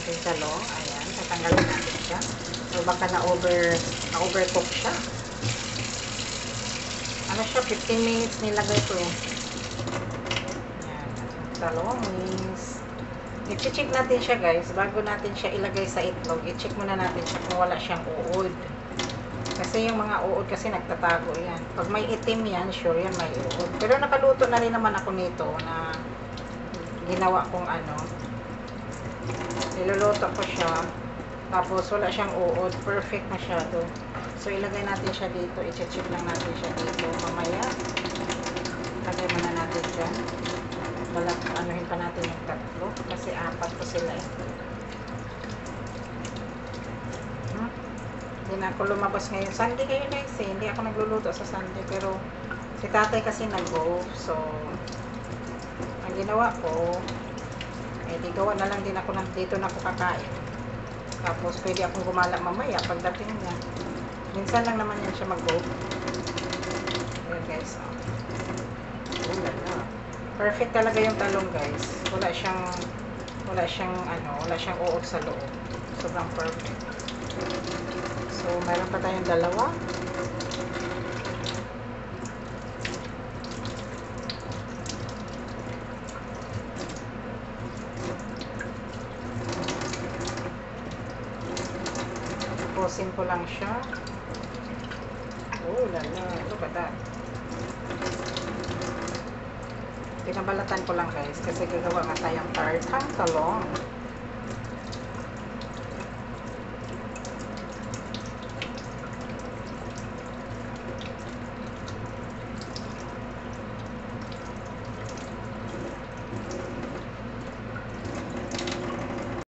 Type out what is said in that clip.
ating talong. Ayan, tatanggalin natin siya. So, baka na-overcook siya. Ano siya, 15 minutes nilagay ko. Ayan, talong is i-check natin siya guys, bago natin siya ilagay sa itlog, i-check muna natin siya kung wala siyang uod. Kasi yung mga uod kasi nagtatago yan. Pag may itim yan, sure yan may uod. Pero nakaluto na rin naman ako nito na ginawa kong ano. Niluluto ko siya. Tapos wala siyang uod. Perfect masyado. So ilagay natin siya dito. I-check lang natin siya dito. Mamaya, lagay muna natin dyan. Anuhin pa natin yung tatlo kasi 4 po sila eh. Hindi na ako lumabas ngayon. Sunday kayo guys eh. Hindi ako nagluluto sa Sunday pero si tatay kasi nag-go. So ang ginawa ko eh di gawa na lang din ako dito na ako kakain. Tapos pwede akong gumala mamaya pagdating niya. Minsan lang naman yan siya mag-go. Ayan guys. Perfect talaga yung talong guys. Wala siyang uod sa loob. Sobrang perfect. So, meron pa tayong dalawa. Tapusin ko lang siya. Oh, lala. Ito ba that? Pinabalatan ko lang guys kasi gagawa nga tayong tartang talong.